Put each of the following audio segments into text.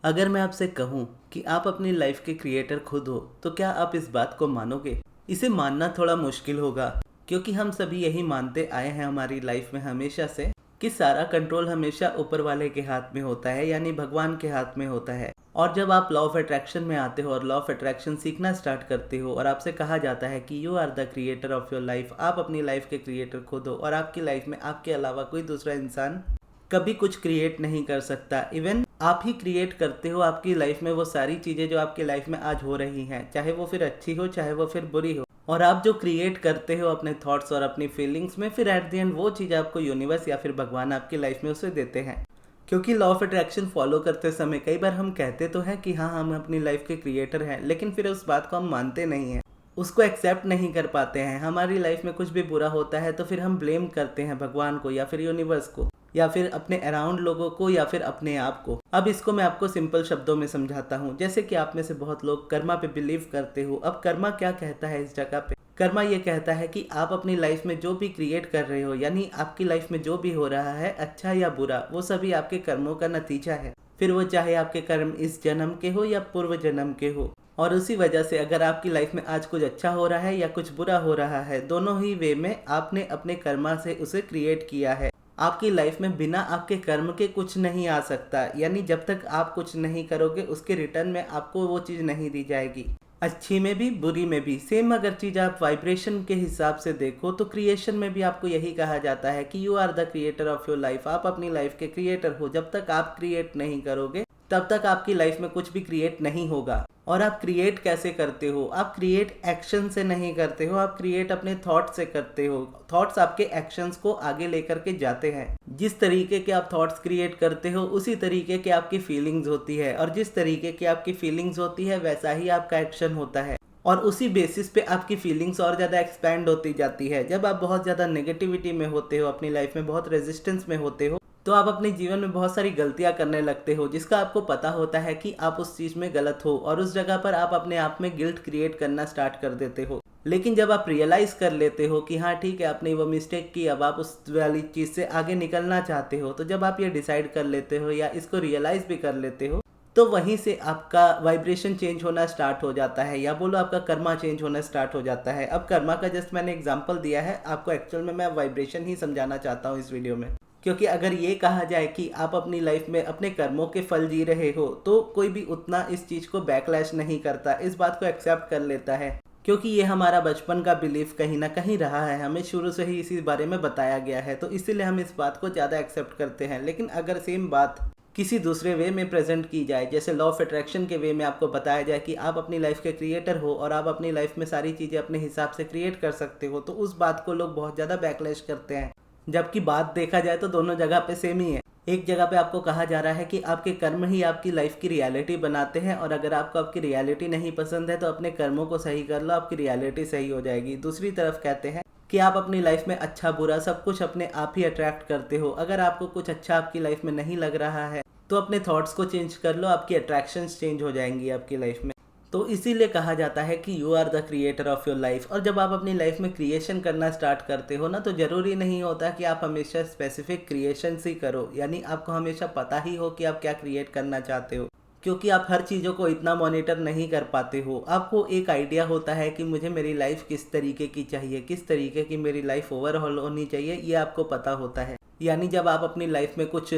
अगर मैं आपसे कहूँ कि आप अपनी लाइफ के क्रिएटर खुद हो, तो क्या आप इस बात को मानोगे? इसे मानना थोड़ा मुश्किल होगा, क्योंकि हम सभी यही मानते आए हैं हमारी लाइफ में हमेशा से कि सारा कंट्रोल हमेशा ऊपर वाले के हाथ में होता है, यानी भगवान के हाथ में होता है। और जब आप लॉ ऑफ अट्रैक्शन में आते हो और लॉ ऑफ अट्रैक्शन सीखना स्टार्ट करते हो और आपसे कहा जाता है कि you are the creator of your life, आप अपनी लाइफ के क्रिएटर खुद हो और आपकी लाइफ में आपके अलावा कोई दूसरा इंसान कभी कुछ क्रिएट नहीं कर सकता। इवन आप ही क्रिएट करते हो आपकी लाइफ में वो सारी चीज़ें जो आपकी लाइफ में आज हो रही हैं, चाहे वो फिर अच्छी हो चाहे वो फिर बुरी हो। और आप जो क्रिएट करते हो अपने थॉट्स और अपनी फीलिंग्स में, फिर एट द एंड वो चीज़ आपको यूनिवर्स या फिर भगवान आपकी लाइफ में उसे देते हैं। क्योंकि लॉ ऑफ अट्रैक्शन फॉलो करते समय कई बार हम कहते तो हैं कि हाँ, हम अपनी लाइफ के क्रिएटर हैं, लेकिन फिर उस बात को हम मानते नहीं हैं, उसको एक्सेप्ट नहीं कर पाते हैं। हमारी लाइफ में कुछ भी बुरा होता है तो फिर हम ब्लेम करते हैं भगवान को या फिर यूनिवर्स को या फिर अपने अराउंड लोगों को या फिर अपने आप को। अब इसको मैं आपको सिंपल शब्दों में समझाता हूँ। जैसे कि आप में से बहुत लोग कर्मा पे बिलीव करते हो। अब कर्मा क्या कहता है इस जगह पे? कर्मा ये कहता है कि आप अपनी लाइफ में जो भी क्रिएट कर रहे हो, यानी आपकी लाइफ में जो भी हो रहा है, अच्छा या बुरा, वो सभी आपके कर्मों का नतीजा है। फिर वो चाहे आपके कर्म इस जन्म के हो या पूर्व जन्म के हो। और उसी वजह से अगर आपकी लाइफ में आज कुछ अच्छा हो रहा है या कुछ बुरा हो रहा है, दोनों ही वे में आपने अपने कर्मा से उसे क्रिएट किया है। आपकी लाइफ में बिना आपके कर्म के कुछ नहीं आ सकता, यानी जब तक आप कुछ नहीं करोगे उसके रिटर्न में आपको वो चीज़ नहीं दी जाएगी, अच्छी में भी बुरी में भी। सेम अगर चीज़ आप वाइब्रेशन के हिसाब से देखो तो क्रिएशन में भी आपको यही कहा जाता है कि you are the creator of your life, आप अपनी लाइफ के क्रिएटर हो। जब तक आप क्रिएट नहीं करोगे तब तक आपकी लाइफ में कुछ भी क्रिएट नहीं होगा। और आप क्रिएट कैसे करते हो? आप क्रिएट एक्शन से नहीं करते हो, आप क्रिएट अपने थॉट से करते हो। थॉट्स आपके एक्शंस को आगे लेकर के जाते हैं। जिस तरीके के आप थॉट्स क्रिएट करते हो उसी तरीके के आपकी फीलिंग्स होती है, और जिस तरीके की आपकी फीलिंग्स होती है वैसा ही आपका एक्शन होता है। और उसी बेसिस पे आपकी फीलिंग्स और ज़्यादा एक्सपैंड होती जाती है। जब आप बहुत ज़्यादा नेगेटिविटी में होते हो, अपनी लाइफ में बहुत रेजिस्टेंस में होते हो, तो आप अपने जीवन में बहुत सारी गलतियां करने लगते हो, जिसका आपको पता होता है कि आप उस चीज़ में गलत हो, और उस जगह पर आप अपने आप में गिल्ट क्रिएट करना स्टार्ट कर देते हो। लेकिन जब आप रियलाइज़ कर लेते हो कि हाँ ठीक है, आपने वो मिस्टेक की, अब आप उस वाली चीज़ से आगे निकलना चाहते हो, तो जब आप ये डिसाइड कर लेते हो या इसको रियलाइज़ भी कर लेते हो, तो वहीं से आपका वाइब्रेशन चेंज होना स्टार्ट हो जाता है, या बोलो आपका कर्मा चेंज होना स्टार्ट हो जाता है। अब कर्मा का जस्ट मैंने एग्जांपल दिया है, आपको एक्चुअल में मैं वाइब्रेशन ही समझाना चाहता हूँ इस वीडियो में। क्योंकि अगर ये कहा जाए कि आप अपनी लाइफ में अपने कर्मों के फल जी रहे हो, तो कोई भी उतना इस चीज़ को बैकलैश नहीं करता, इस बात को एक्सेप्ट कर लेता है। क्योंकि ये हमारा बचपन का बिलीफ कहीं ना कहीं रहा है, हमें शुरू से ही इसी बारे में बताया गया है, तो इसीलिए हम इस बात को ज़्यादा एक्सेप्ट करते हैं। लेकिन अगर सेम बात किसी दूसरे वे में प्रेजेंट की जाए, जैसे लॉ ऑफ अट्रैक्शन के वे में आपको बताया जाए कि आप अपनी लाइफ के क्रिएटर हो और आप अपनी लाइफ में सारी चीज़ें अपने हिसाब से क्रिएट कर सकते हो, तो उस बात को लोग बहुत ज़्यादा बैकलैश करते हैं। जबकि बात देखा जाए तो दोनों जगह पे सेम ही है। एक जगह पे आपको कहा जा रहा है कि आपके कर्म ही आपकी लाइफ की रियलिटी बनाते हैं, और अगर आपको आपकी रियलिटी नहीं पसंद है तो अपने कर्मों को सही कर लो, आपकी रियलिटी सही हो जाएगी। दूसरी तरफ कहते हैं कि आप अपनी लाइफ में अच्छा बुरा सब कुछ अपने आप ही अट्रैक्ट करते हो। अगर आपको कुछ अच्छा आपकी लाइफ में नहीं लग रहा है तो अपने थॉट्स को चेंज कर लो, आपकी अट्रैक्शंस चेंज हो जाएंगी आपकी लाइफ में। तो इसीलिए कहा जाता है कि you are the creator of your life. और जब आप अपनी लाइफ में क्रिएशन करना स्टार्ट करते हो ना, तो ज़रूरी नहीं होता कि आप हमेशा स्पेसिफिक क्रिएशंस ही करो, यानी आपको हमेशा पता ही हो कि आप क्या क्रिएट करना चाहते हो। क्योंकि आप हर चीज़ों को इतना मॉनिटर नहीं कर पाते हो। आपको एक आइडिया होता है कि मुझे मेरी लाइफ किस तरीके की चाहिए, किस तरीके की मेरी लाइफ ओवरऑल होनी चाहिए, ये आपको पता होता है। यानी जब आप अपनी लाइफ में कुछ,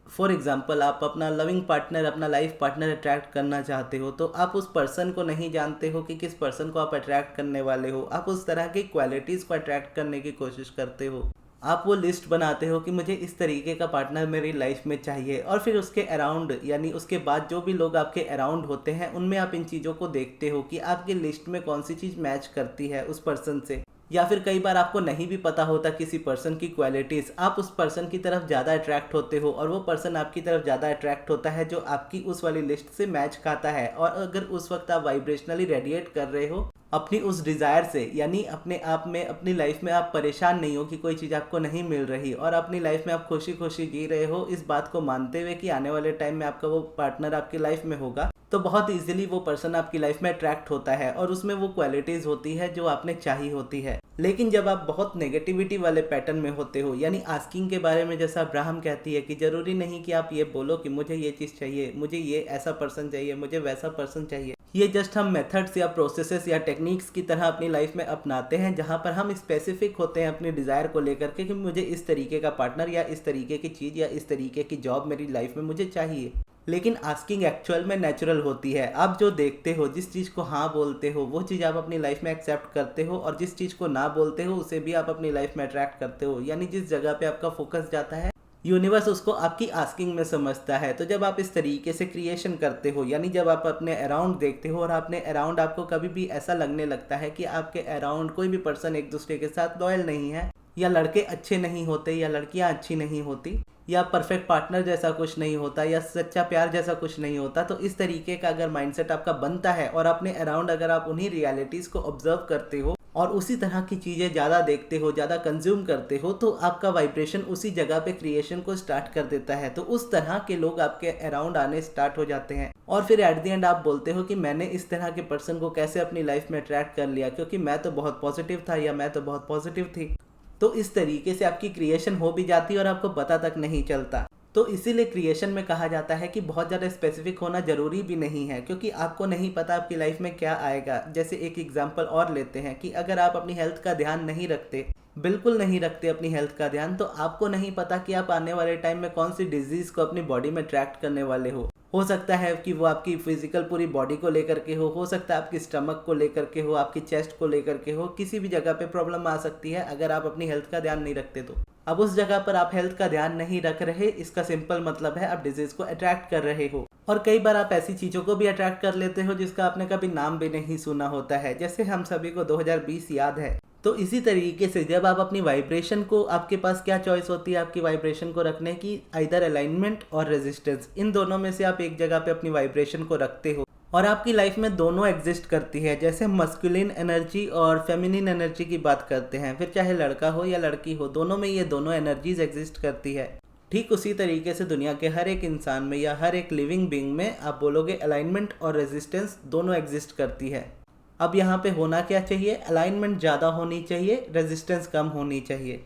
फॉर एग्जाम्पल आप अपना लविंग पार्टनर, अपना लाइफ पार्टनर अट्रैक्ट करना चाहते हो, तो आप उस पर्सन को नहीं जानते हो कि किस पर्सन को आप अट्रैक्ट करने वाले हो। आप उस तरह की क्वालिटीज़ को अट्रैक्ट करने की कोशिश करते हो। आप वो लिस्ट बनाते हो कि मुझे इस तरीके का पार्टनर मेरी लाइफ में चाहिए, और फिर उसके अराउंड, यानी उसके बाद जो भी लोग आपके अराउंड होते हैं उनमें आप इन चीज़ों को देखते हो कि आपकी लिस्ट में कौन सी चीज़ मैच करती है उस पर्सन से। या फिर कई बार आपको नहीं भी पता होता किसी पर्सन की क्वालिटीज़, आप उस पर्सन की तरफ ज़्यादा अट्रैक्ट होते हो और वो पर्सन आपकी तरफ ज़्यादा अट्रैक्ट होता है जो आपकी उस वाली लिस्ट से मैच खाता है। और अगर उस वक्त आप वाइब्रेशनली रेडिएट कर रहे हो अपनी उस डिज़ायर से, यानी अपने आप में, अपनी लाइफ में आप परेशान नहीं हो कि कोई चीज़ आपको नहीं मिल रही, और अपनी लाइफ में आप खुशी खुशी जी रहे हो, इस बात को मानते हुए कि आने वाले टाइम में आपका वो पार्टनर आपकी लाइफ में होगा, तो बहुत इजीली वो पर्सन आपकी लाइफ में अट्रैक्ट होता है और उसमें वो क्वालिटीज़ होती है जो आपने चाही होती है। लेकिन जब आप बहुत नेगेटिविटी वाले पैटर्न में होते हो, यानी आस्किंग के बारे में जैसा अब्राहम कहती है कि ज़रूरी नहीं कि आप ये बोलो कि मुझे ये चीज़ चाहिए, मुझे ये ऐसा पर्सन चाहिए, मुझे वैसा पर्सन चाहिए। ये जस्ट हम मेथड्स या प्रोसेसेस या टेक्निक्स की तरह अपनी लाइफ में अपनाते हैं, जहाँ पर हम स्पेसिफिक होते हैं अपने डिज़ायर को लेकर के कि मुझे इस तरीके का पार्टनर या इस तरीके की चीज़ या इस तरीके की जॉब मेरी लाइफ में मुझे चाहिए। लेकिन आस्किंग एक्चुअल में नेचुरल होती है। आप जो देखते हो, जिस चीज़ को हाँ बोलते हो, वो चीज़ आप अपनी लाइफ में एक्सेप्ट करते हो, और जिस चीज़ को ना बोलते हो उसे भी आप अपनी लाइफ में अट्रैक्ट करते हो। यानी जिस जगह पे आपका फोकस जाता है, यूनिवर्स उसको आपकी आस्किंग में समझता है। तो जब आप इस तरीके से क्रिएशन करते हो, यानी जब आप अपने अराउंड देखते हो और अपने अराउंड आपको कभी भी ऐसा लगने लगता है कि आपके अराउंड कोई भी पर्सन एक दूसरे के साथ लॉयल नहीं है, या लड़के अच्छे नहीं होते, या लड़कियां अच्छी नहीं होती, या परफेक्ट पार्टनर जैसा कुछ नहीं होता, या सच्चा प्यार जैसा कुछ नहीं होता, तो इस तरीके का अगर माइंडसेट आपका बनता है और अपने अराउंड अगर आप उन्हीं रियलिटीज़ को ऑब्जर्व करते हो और उसी तरह की चीज़ें ज़्यादा देखते हो, ज़्यादा कंज्यूम करते हो, तो आपका वाइब्रेशन उसी जगह पे क्रिएशन को स्टार्ट कर देता है। तो उस तरह के लोग आपके अराउंड आने स्टार्ट हो जाते हैं, और फिर एट द एंड आप बोलते हो कि मैंने इस तरह के पर्सन को कैसे अपनी लाइफ में अट्रैक्ट कर लिया, क्योंकि मैं तो बहुत पॉजिटिव था या मैं तो बहुत पॉजिटिव थी। तो इस तरीके से आपकी क्रिएशन हो भी जाती है और आपको पता तक नहीं चलता। तो इसीलिए क्रिएशन में कहा जाता है कि बहुत ज़्यादा स्पेसिफिक होना ज़रूरी भी नहीं है, क्योंकि आपको नहीं पता आपकी लाइफ में क्या आएगा। जैसे एक एग्जांपल और लेते हैं कि अगर आप अपनी हेल्थ का ध्यान नहीं रखते, बिल्कुल नहीं रखते अपनी हेल्थ का ध्यान, तो आपको नहीं पता कि आप आने वाले टाइम में कौन सी डिजीज़ को अपनी बॉडी में अट्रैक्ट करने वाले हो सकता है कि वो आपकी फिजिकल पूरी बॉडी को लेकर के हो सकता है आपकी स्टमक को लेकर के हो, आपकी चेस्ट को लेकर के हो, किसी भी जगह पे प्रॉब्लम आ सकती है अगर आप अपनी हेल्थ का ध्यान नहीं रखते। तो अब उस जगह पर आप हेल्थ का ध्यान नहीं रख रहे, इसका सिंपल मतलब है आप डिजीज को अट्रैक्ट कर रहे हो। और कई बार आप ऐसी चीज़ों को भी अट्रैक्ट कर लेते हो जिसका आपने कभी नाम भी नहीं सुना होता है, जैसे हम सभी को 2020 याद है। तो इसी तरीके से जब आप अपनी वाइब्रेशन को, आपके पास क्या चॉइस होती है आपकी वाइब्रेशन को रखने की, आइदर अलाइनमेंट और रेजिस्टेंस, इन दोनों में से आप एक जगह पे अपनी वाइब्रेशन को रखते हो और आपकी लाइफ में दोनों एग्जिस्ट करती है। जैसे मस्कुलिन एनर्जी और फेमिनिन एनर्जी की बात करते हैं, फिर चाहे लड़का हो या लड़की हो, दोनों में ये दोनों एनर्जीज एग्जिस्ट करती है। ठीक उसी तरीके से दुनिया के हर एक इंसान में या हर एक लिविंग बीइंग में आप बोलोगे अलाइनमेंट और रेजिस्टेंस दोनों एग्जिस्ट करती है। अब यहाँ पे होना क्या चाहिए, अलाइनमेंट ज़्यादा होनी चाहिए, रेजिस्टेंस कम होनी चाहिए,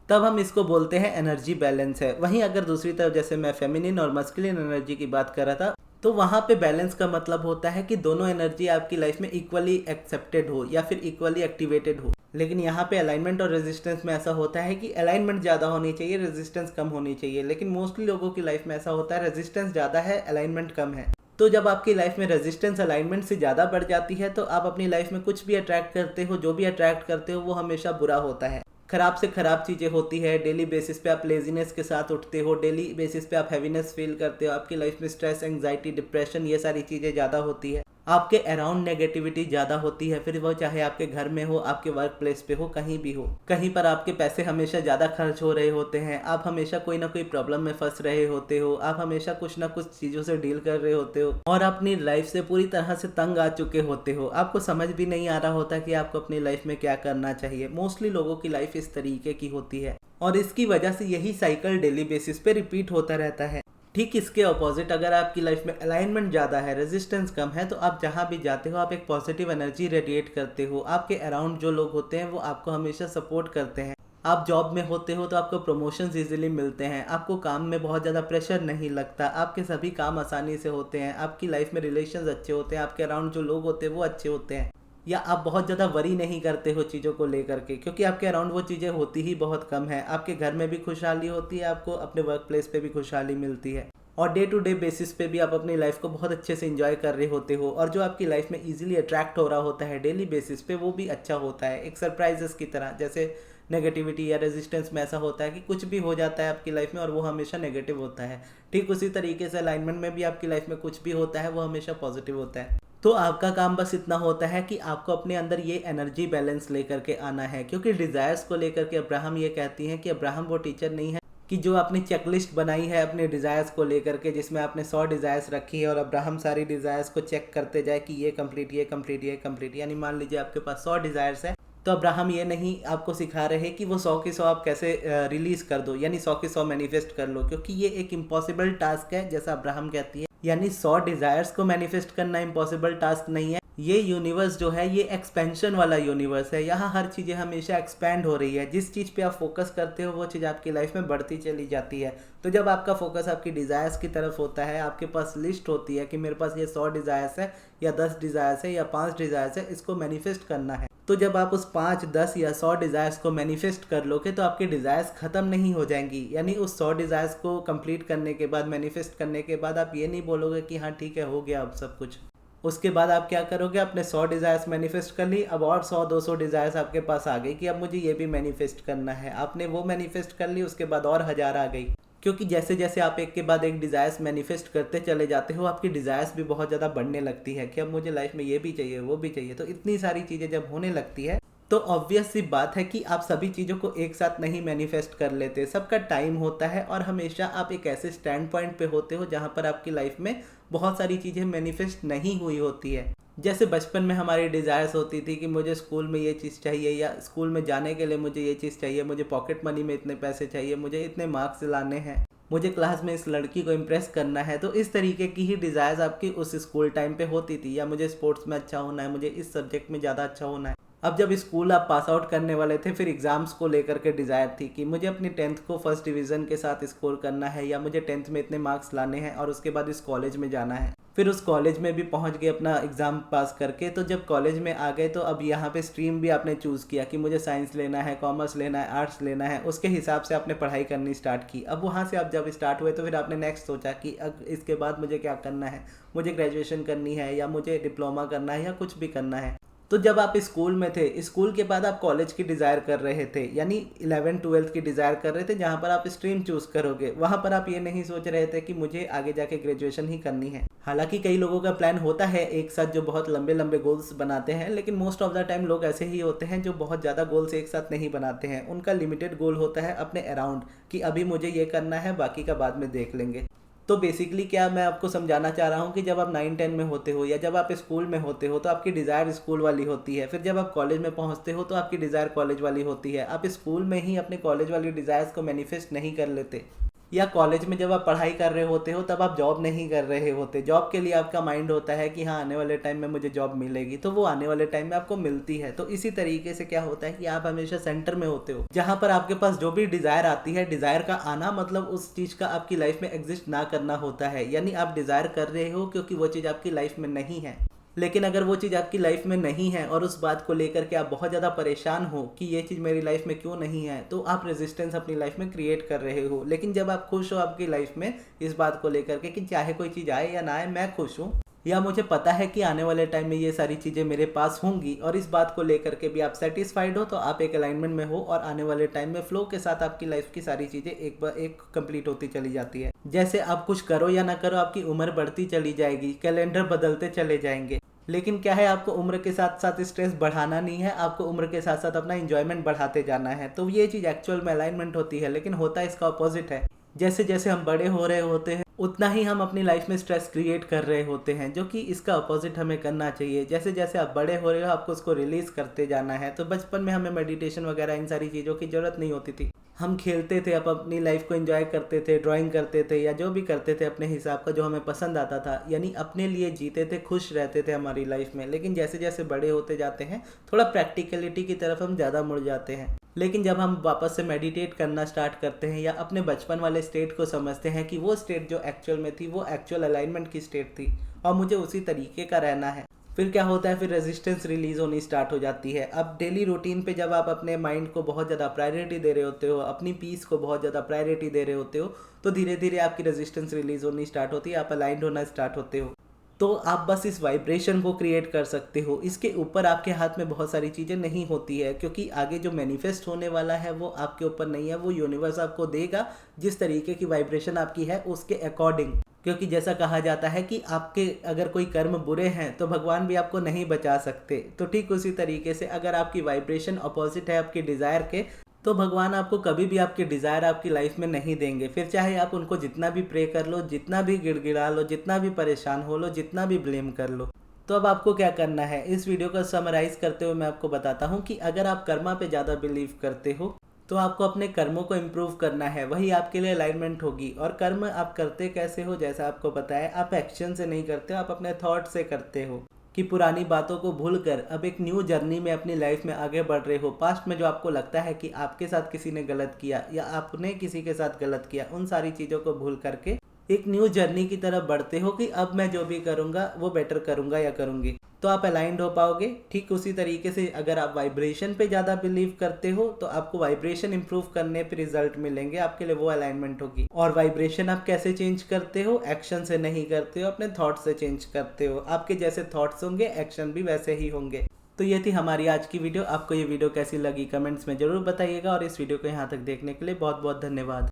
तब हम इसको बोलते हैं एनर्जी बैलेंस है। वहीं अगर दूसरी तरफ जैसे मैं फेमिनिन और मस्कुलिन एनर्जी की बात कर रहा था, तो वहाँ पे बैलेंस का मतलब होता है कि दोनों एनर्जी आपकी लाइफ में इक्वली एक्सेप्टेड हो या फिर इक्वली एक्टिवेटेड हो। लेकिन यहाँ पे अलाइनमेंट और रेजिस्टेंस में ऐसा होता है कि अलाइनमेंट ज़्यादा होनी चाहिए, रेजिस्टेंस कम होनी चाहिए। लेकिन मोस्टली लोगों की लाइफ में ऐसा होता है रेजिस्टेंस ज़्यादा है, अलाइनमेंट कम है। तो जब आपकी लाइफ में रेजिस्टेंस अलाइनमेंट से ज़्यादा बढ़ जाती है, तो आप अपनी लाइफ में कुछ भी अट्रैक्ट करते हो, जो भी अट्रैक्ट करते हो वो हमेशा बुरा होता है। खराब से खराब चीज़ें होती है, डेली बेसिस पे आप लेजीनेस के साथ उठते हो, डेली बेसिस पे आप हैवीनेस फील करते हो, आपकी लाइफ में स्ट्रेस, एंग्जाइटी, डिप्रेशन, ये सारी चीज़ें ज़्यादा होती है, आपके अराउंड नेगेटिविटी ज़्यादा होती है। फिर वो चाहे आपके घर में हो, आपके वर्क प्लेस पे हो, कहीं भी हो, कहीं पर आपके पैसे हमेशा ज़्यादा खर्च हो रहे होते हैं, आप हमेशा कोई ना कोई प्रॉब्लम में फंस रहे होते हो, आप हमेशा कुछ ना कुछ चीज़ों से डील कर रहे होते हो और अपनी लाइफ से पूरी तरह से तंग आ चुके होते हो। आपको समझ भी नहीं आ रहा होता कि आपको अपनी लाइफ में क्या करना चाहिए। मोस्टली लोगों की लाइफ इस तरीके की होती है और इसकी वजह से यही साइकिल डेली बेसिस पे रिपीट होता रहता है। ठीक इसके ऑपोजिट, अगर आपकी लाइफ में अलाइनमेंट ज़्यादा है, रेजिस्टेंस कम है, तो आप जहाँ भी जाते हो आप एक पॉजिटिव एनर्जी रेडिएट करते हो। आपके अराउंड जो लोग होते हैं वो आपको हमेशा सपोर्ट करते हैं। आप जॉब में होते हो तो आपको प्रमोशंस इजीली मिलते हैं, आपको काम में बहुत ज़्यादा प्रेशर नहीं लगता, आपके सभी काम आसानी से होते हैं, आपकी लाइफ में रिलेशंस अच्छे होते हैं, आपके अराउंड जो लोग होते हैं वो अच्छे होते हैं, या आप बहुत ज़्यादा वरी नहीं करते हो चीज़ों को लेकर के, क्योंकि आपके अराउंड वो चीज़ें होती ही बहुत कम है। आपके घर में भी खुशहाली होती है, आपको अपने वर्क प्लेस पे भी खुशहाली मिलती है और डे टू डे बेसिस पे भी आप अपनी लाइफ को बहुत अच्छे से एंजॉय कर रहे होते हो। और जो आपकी लाइफ में इजीली अट्रैक्ट हो रहा होता है डेली बेसिस पे, वो भी अच्छा होता है, एक सरप्राइजेस की तरह। जैसे नेगेटिविटी या रेजिस्टेंस में ऐसा होता है कि कुछ भी हो जाता है आपकी लाइफ में और वो हमेशा नेगेटिव होता है, ठीक उसी तरीके से अलाइनमेंट में भी आपकी लाइफ में कुछ भी होता है वो हमेशा पॉजिटिव होता है। तो आपका काम बस इतना होता है कि आपको अपने अंदर ये एनर्जी बैलेंस लेकर के आना है। क्योंकि डिज़ायर्स को लेकर के अब्राहम ये कहती हैं कि अब्राहम वो टीचर नहीं है कि जो आपने चेकलिस्ट बनाई है अपने डिज़ायर्स को लेकर के, जिसमें आपने 100 डिज़ायर्स रखी है और अब्राहम सारी डिज़ायर्स को चेक करते जाए कि ये कंप्लीट, ये कंप्लीट, ये कंप्लीट। यानी मान लीजिए आपके पास 100 डिज़ायर्स है, तो अब्राहम ये नहीं आपको सिखा रहे कि वो 100 की 100 आप कैसे रिलीज़ कर दो, यानी 100 की 100 मैनिफेस्ट कर लो, क्योंकि ये एक इम्पॉसिबल टास्क है। जैसा अब्राहम कहती है यानी 100 डिजायर्स को मैनिफेस्ट करना इम्पॉसिबल टास्क नहीं है। ये यूनिवर्स जो है ये एक्सपेंशन वाला यूनिवर्स है। यहाँ हर चीज़ें हमेशा एक्सपैंड हो रही है। जिस चीज़ पे आप फोकस करते हो वो चीज़ आपकी लाइफ में बढ़ती चली जाती है। तो जब आपका फोकस आपकी डिज़ायर्स की तरफ होता है, आपके पास लिस्ट होती है कि मेरे पास ये 100 डिज़ायर्स है या 10 डिज़ायर्स है या 5 डिज़ायर्स है, इसको मैनिफेस्ट करना है। तो जब आप उस 5, 10 या 100 डिज़ायर्स को मैनिफेस्ट कर लोगे तो आपकी डिज़ायर्स ख़त्म नहीं हो जाएंगी। यानी उस 100 डिज़ायर्स को कंप्लीट करने के बाद, मैनिफेस्ट करने के बाद आप ये नहीं बोलोगे कि हाँ ठीक है हो गया अब सब कुछ। उसके बाद आप क्या करोगे, अपने 100 डिज़ायर्स मैनिफेस्ट कर ली, अब और 100-200 डिज़ायर्स आपके पास आ गई कि अब मुझे ये भी मैनिफेस्ट करना है। आपने वो मैनिफेस्ट कर ली, उसके बाद और 1000 आ गई। क्योंकि जैसे जैसे आप एक के बाद एक डिज़ायर्स मैनिफेस्ट करते चले जाते हो, आपकी डिज़ायर्स भी बहुत ज़्यादा बढ़ने लगती है कि अब मुझे लाइफ में ये भी चाहिए वो भी चाहिए। तो इतनी सारी चीज़ें जब होने लगती है तो ऑब्वियस सी बात है कि आप सभी चीज़ों को एक साथ नहीं मैनिफेस्ट कर लेते। सबका टाइम होता है और हमेशा आप एक ऐसे स्टैंड पॉइंट पे होते हो जहाँ पर आपकी लाइफ में बहुत सारी चीज़ें मैनिफेस्ट नहीं हुई होती है। जैसे बचपन में हमारी डिज़ायर्स होती थी कि मुझे स्कूल में ये चीज़ चाहिए, या स्कूल में जाने के लिए मुझे ये चीज़ चाहिए, मुझे पॉकेट मनी में इतने पैसे चाहिए, मुझे इतने मार्क्स लाने हैं, मुझे क्लास में इस लड़की को इम्प्रेस करना है। तो इस तरीके की ही डिज़ायर्स आपकी उस स्कूल टाइम पे होती थी। या मुझे स्पोर्ट्स में अच्छा होना है, मुझे इस सब्जेक्ट में ज़्यादा अच्छा होना है। अब जब स्कूल आप पास आउट करने वाले थे, फिर एग्ज़ाम्स को लेकर के डिज़ायर थी कि मुझे अपनी 10th को फर्स्ट डिवीज़न के साथ स्कोर करना है, या मुझे 10th में इतने मार्क्स लाने हैं और उसके बाद इस कॉलेज में जाना है। फिर उस कॉलेज में भी पहुंच गए अपना एग्ज़ाम पास करके। तो जब कॉलेज में आ गए तो अब यहाँ पे स्ट्रीम भी आपने चूज़ किया कि मुझे साइंस लेना है, कॉमर्स लेना है, आर्ट्स लेना है। उसके हिसाब से आपने पढ़ाई करनी स्टार्ट की। अब वहाँ से आप जब स्टार्ट हुए तो फिर आपने नेक्स्ट सोचा कि अब इसके बाद मुझे क्या करना है, मुझे ग्रेजुएशन करनी है या मुझे डिप्लोमा करना है या कुछ भी करना है। तो जब आप स्कूल में थे, स्कूल के बाद आप कॉलेज की डिज़ायर कर रहे थे, यानी 11th-12th की डिज़ायर कर रहे थे जहाँ पर आप स्ट्रीम चूज़ करोगे। वहाँ पर आप ये नहीं सोच रहे थे कि मुझे आगे जाके ग्रेजुएशन ही करनी है। हालांकि कई लोगों का प्लान होता है एक साथ जो बहुत लंबे लंबे गोल्स बनाते हैं, लेकिन मोस्ट ऑफ द टाइम लोग ऐसे ही होते हैं जो बहुत ज़्यादा गोल्स एक साथ नहीं बनाते हैं। उनका लिमिटेड गोल होता है अपने अराउंड कि अभी मुझे ये करना है, बाकी का बाद में देख लेंगे। तो बेसिकली क्या मैं आपको समझाना चाह रहा हूँ कि जब आप 9-10 में होते हो या जब आप स्कूल में होते हो तो आपकी डिज़ायर स्कूल वाली होती है। फिर जब आप कॉलेज में पहुँचते हो तो आपकी डिज़ायर कॉलेज वाली होती है। आप स्कूल में ही अपने कॉलेज वाली डिज़ायर्स को मैनिफेस्ट नहीं कर लेते, या कॉलेज में जब आप पढ़ाई कर रहे होते हो तब आप जॉब नहीं कर रहे होते। जॉब के लिए आपका माइंड होता है कि हाँ आने वाले टाइम में मुझे जॉब मिलेगी, तो वो आने वाले टाइम में आपको मिलती है। तो इसी तरीके से क्या होता है कि आप हमेशा सेंटर में होते हो, जहाँ पर आपके पास जो भी डिज़ायर आती है, डिज़ायर का आना मतलब उस चीज़ का आपकी लाइफ में एग्जिस्ट ना करना होता है। यानी आप डिज़ायर कर रहे हो क्योंकि वो चीज़ आपकी लाइफ में नहीं है। लेकिन अगर वो चीज़ आपकी लाइफ में नहीं है और उस बात को लेकर के आप बहुत ज़्यादा परेशान हो कि ये चीज़ मेरी लाइफ में क्यों नहीं है, तो आप रेजिस्टेंस अपनी लाइफ में क्रिएट कर रहे हो। लेकिन जब आप खुश हो आपकी लाइफ में इस बात को लेकर के कि चाहे कोई चीज़ आए या ना आए मैं खुश हूँ, या मुझे पता है कि आने वाले टाइम में ये सारी चीज़ें मेरे पास होंगी, और इस बात को लेकर के भी आप सेटिस्फाइड हो, तो आप एक अलाइनमेंट में हो और आने वाले टाइम में फ्लो के साथ आपकी लाइफ की सारी चीज़ें एक बार एक कंप्लीट होती चली जाती है। जैसे आप कुछ करो या ना करो आपकी उम्र बढ़ती चली जाएगी, कैलेंडर बदलते चले जाएंगे। लेकिन क्या है, आपको उम्र के साथ साथ स्ट्रेस बढ़ाना नहीं है, आपको उम्र के साथ साथ अपना एंजॉयमेंट बढ़ाते जाना है। तो ये चीज़ एक्चुअल में अलाइनमेंट होती है, लेकिन होता इसका अपोजिट है। जैसे जैसे हम बड़े हो रहे होते हैं उतना ही हम अपनी लाइफ में स्ट्रेस क्रिएट कर रहे होते हैं, जो कि इसका अपोजिट हमें करना चाहिए। जैसे जैसे आप बड़े हो रहे हो आपको उसको रिलीज करते जाना है। तो बचपन में हमें मेडिटेशन वगैरह इन सारी चीज़ों की जरूरत नहीं होती थी। हम खेलते थे, आप अपनी लाइफ को एंजॉय करते थे, ड्राइंग करते थे या जो भी करते थे अपने हिसाब का जो हमें पसंद आता था, यानी अपने लिए जीते थे, खुश रहते थे हमारी लाइफ में। लेकिन जैसे जैसे बड़े होते जाते हैं थोड़ा प्रैक्टिकलिटी की तरफ हम ज़्यादा मुड़ जाते हैं। लेकिन जब हम वापस से मेडिटेट करना स्टार्ट करते हैं या अपने बचपन वाले स्टेट को समझते हैं कि वो स्टेट जो एक्चुअल में थी वो एक्चुअल अलाइनमेंट की स्टेट थी और मुझे उसी तरीके का रहना है, फिर क्या होता है, फिर रेजिस्टेंस रिलीज होनी स्टार्ट हो जाती है। अब डेली रूटीन पे जब आप अपने माइंड को बहुत ज़्यादा प्रायोरिटी दे रहे होते हो, अपनी पीस को बहुत ज़्यादा प्रायोरिटी दे रहे होते हो, तो धीरे धीरे आपकी रेजिस्टेंस रिलीज होनी स्टार्ट होती है, आप अलाइंड होना स्टार्ट होते हो। तो आप बस इस वाइब्रेशन को क्रिएट कर सकते हो। इसके ऊपर आपके हाथ में बहुत सारी चीज़ें नहीं होती है, क्योंकि आगे जो मैनिफेस्ट होने वाला है वो आपके ऊपर नहीं है, वो यूनिवर्स आपको देगा जिस तरीके की वाइब्रेशन आपकी है उसके अकॉर्डिंग। क्योंकि जैसा कहा जाता है कि आपके अगर कोई कर्म बुरे हैं तो भगवान भी आपको नहीं बचा सकते, तो ठीक उसी तरीके से अगर आपकी वाइब्रेशन अपोजिट है आपकी डिज़ायर के, तो भगवान आपको कभी भी आपकी डिज़ायर आपकी लाइफ में नहीं देंगे। फिर चाहे आप उनको जितना भी प्रे कर लो, जितना भी गिड़गिड़ा लो, जितना भी परेशान हो लो, जितना भी ब्लेम कर लो। तो अब आपको क्या करना है, इस वीडियो को समराइज़ करते हुए मैं आपको बताता हूँ कि अगर आप कर्मा पे ज़्यादा बिलीव करते हो तो आपको अपने कर्मों को इम्प्रूव करना है, वही आपके लिए अलाइनमेंट होगी। और कर्म आप करते कैसे हो, जैसा आपको बताया, आप एक्शन से नहीं करते हो, आप अपने थॉट से करते हो कि पुरानी बातों को भूलकर अब एक न्यू जर्नी में अपनी लाइफ में आगे बढ़ रहे हो। पास्ट में जो आपको लगता है कि आपके साथ किसी ने गलत किया या आपने किसी के साथ गलत किया, उन सारी चीज़ों को भूल करके एक न्यू जर्नी की तरफ बढ़ते हो कि अब मैं जो भी करूँगा वो बेटर करूँगा या करूँगी, तो आप अलाइंड हो पाओगे। ठीक उसी तरीके से अगर आप वाइब्रेशन पे ज़्यादा बिलीव करते हो तो आपको वाइब्रेशन इंप्रूव करने पे रिजल्ट मिलेंगे, आपके लिए वो अलाइनमेंट होगी। और वाइब्रेशन आप कैसे चेंज करते हो, एक्शन से नहीं करते हो, अपने थॉट से चेंज करते हो। आपके जैसे थॉट्स होंगे, एक्शन भी वैसे ही होंगे। तो ये थी हमारी आज की वीडियो। आपको ये वीडियो कैसी लगी कमेंट्स में ज़रूर बताइएगा, और इस वीडियो को यहाँ तक देखने के लिए बहुत बहुत धन्यवाद।